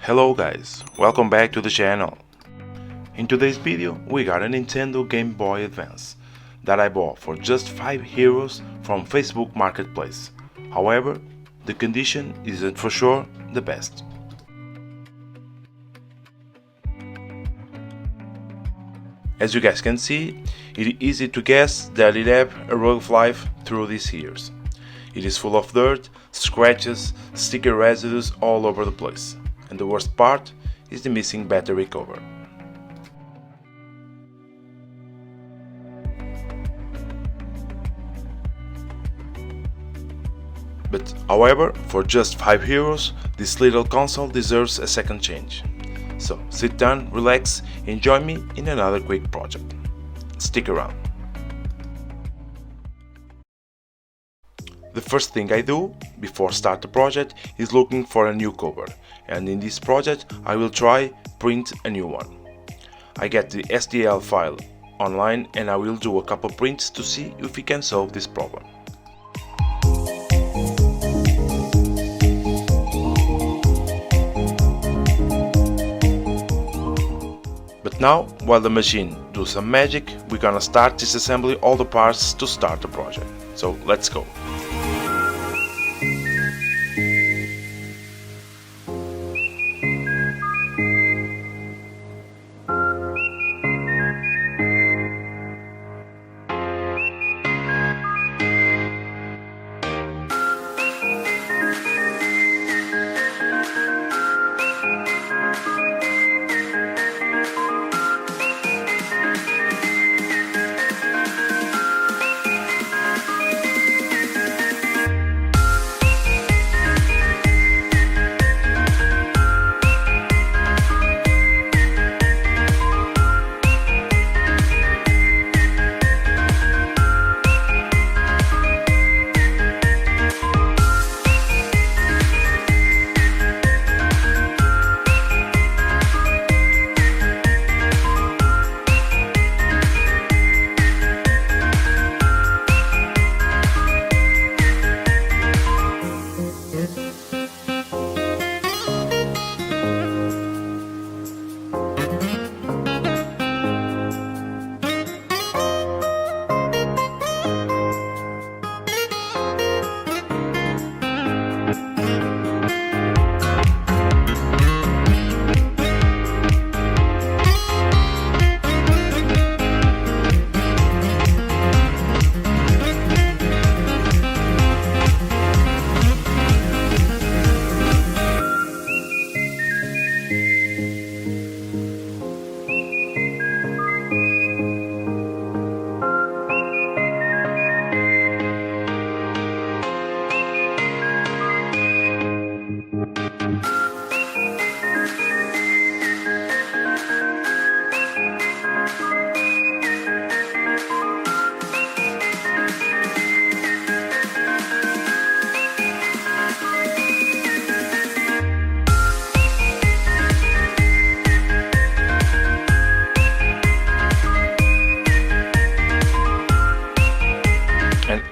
Hello guys, welcome back to the channel. In today's video we got a Nintendo Gameboy Advance that I bought for just 5 euros from Facebook Marketplace. However, the condition isn't for sure the best. As you guys can see, it is easy to guess that it had a rough life through these years. It is full of dirt, scratches, sticker residues all over the place. And the worst part is the missing battery cover. But however, for just 5 euros, this little console deserves a second change. So sit down, relax, and join me in another quick project. Stick around. The first thing I do before start the project is looking for a new cover, and in this project I will try print a new one. I get the STL file online and I will do a couple prints to see if we can solve this problem. But now, while the machine does some magic, we're gonna start disassembling all the parts to start the project. So let's go.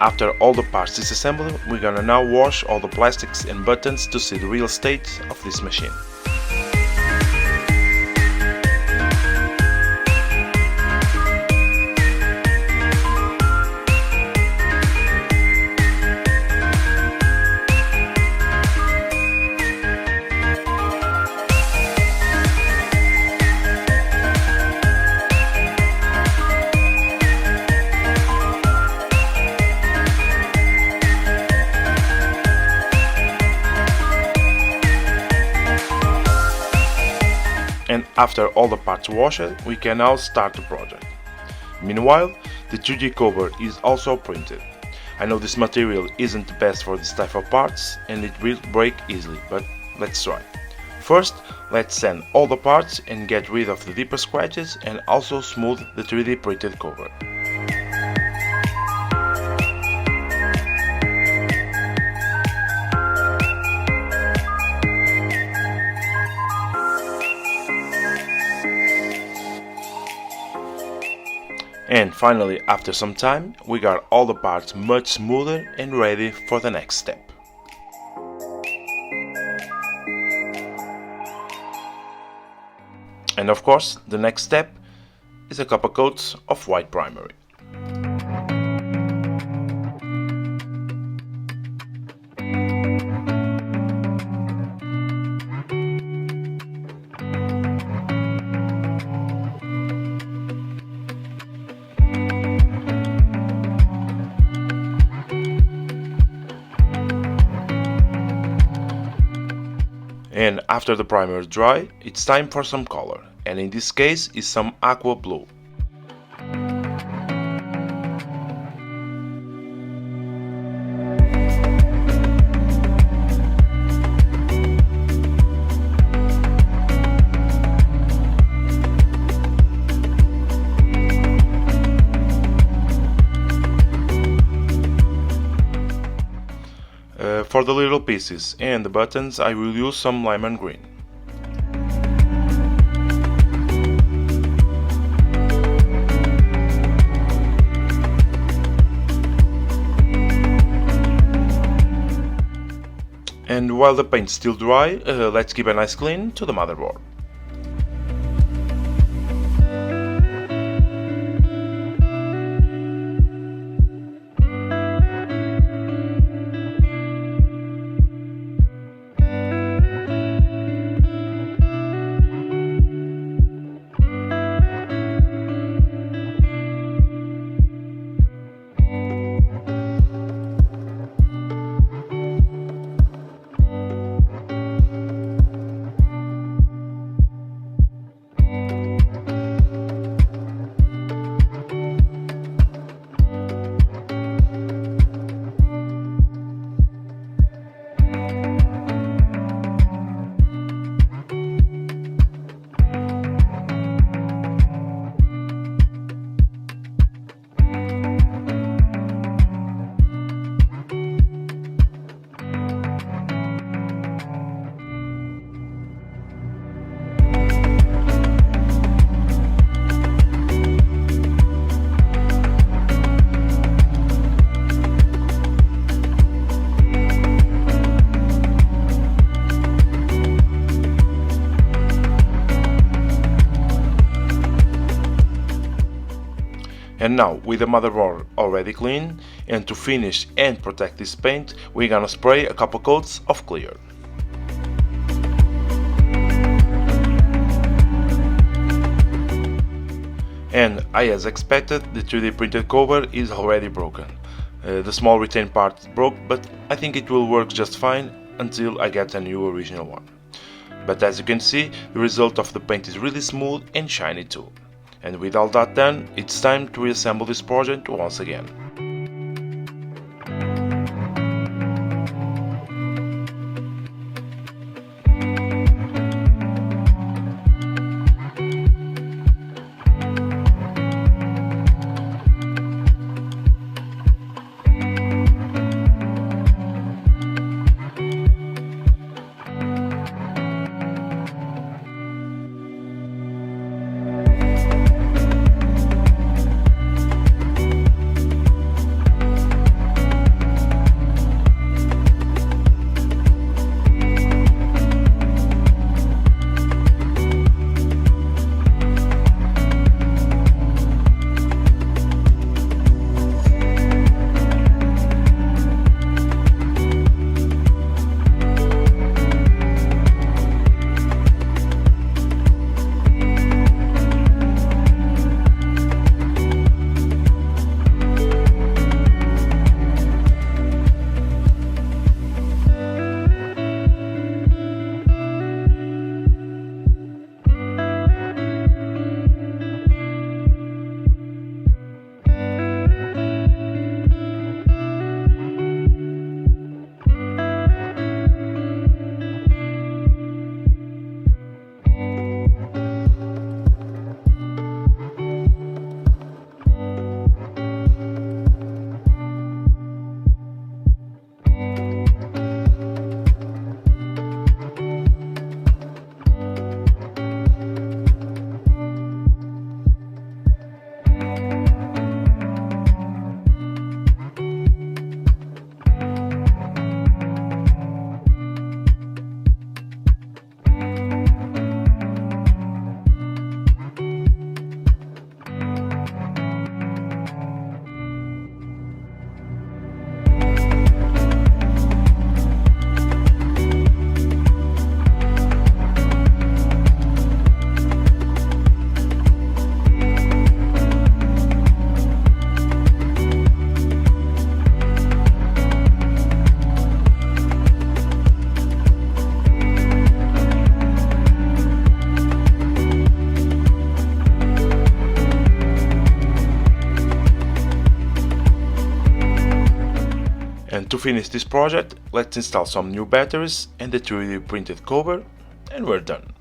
After all the parts disassembled, we're gonna now wash all the plastics and buttons to see the real state of this machine. And after all the parts washed, we can now start the project. Meanwhile, the 3D cover is also printed. I know this material isn't the best for this type of parts and it will break easily, but let's try. First, let's sand all the parts and get rid of the deeper scratches and also smooth the 3D printed cover. And finally, after some time, we got all the parts much smoother and ready for the next step. And of course, the next step is a couple coats of white primary. And after the primer is dry, it's time for some color, and in this case is some aqua blue. For the little pieces and the buttons I will use some lemon green. And while the paint's still dry, let's give a nice clean to the motherboard. And now, with the motherboard already clean, and to finish and protect this paint, we're gonna spray a couple coats of clear. And as expected, the 3D printed cover is already broken. The small retained part broke, but I think it will work just fine until I get a new original one. But as you can see, the result of the paint is really smooth and shiny too. And with all that done, it's time to reassemble this project once again. And to finish this project, let's install some new batteries and the 3D printed cover, and we're done.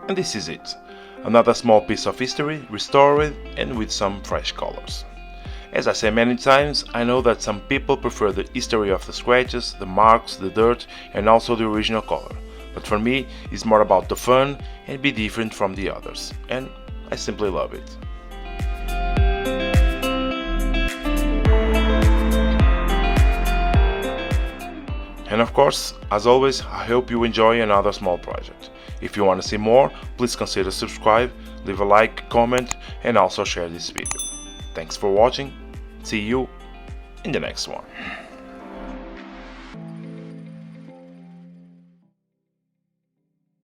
And this is it. Another small piece of history, restored and with some fresh colors. As I say many times, I know that some people prefer the history of the scratches, the marks, the dirt and also the original color. But for me, it's more about the fun and be different from the others. And I simply love it. And of course, as always, I hope you enjoy another small project. If you want to see more, please consider subscribe, leave a like, comment and also share this video. Thanks for watching, see you in the next one.